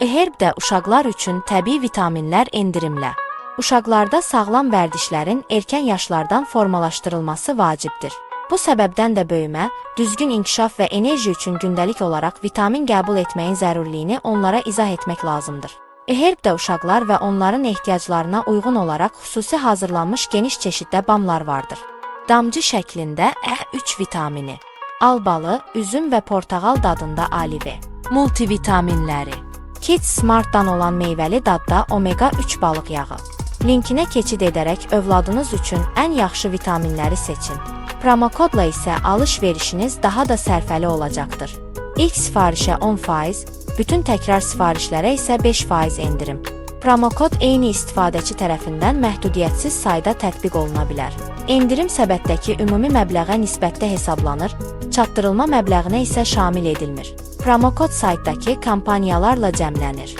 Herb də uşaqlar üçün təbii vitaminlər endirimlə. Uşaqlarda sağlam vərdişlərin erkən yaşlardan formalaşdırılması vacibdir. Bu səbəbdən də böyümə, düzgün inkişaf və enerji üçün gündəlik olaraq vitamin qəbul etməyin zərurliyini onlara izah etmək lazımdır. Herb də uşaqlar və onların ehtiyaclarına uyğun olaraq xüsusi hazırlanmış geniş çeşiddə bamlar vardır. Damcı şəklində E3 vitamini, albalı, üzüm və portağal dadında alive, multivitaminləri, Kids Smart'dan olan meyvəli dadda omega-3 balıq yağı. Linkinə keçid edərək övladınız üçün ən yaxşı vitaminləri seçin. Promokodla isə alış-verişiniz daha da sərfəli olacaqdır. İlk sifarişə 10%, bütün təkrar sifarişlərə isə 5% endirim. Promokod eyni istifadəçi tərəfindən məhdudiyyətsiz sayda tətbiq oluna bilər. Endirim səbətdəki ümumi məbləğə nisbətdə hesablanır, çatdırılma məbləğinə isə şamil edilmir. Promokod saytdakı kampaniyalarla cəmlənir.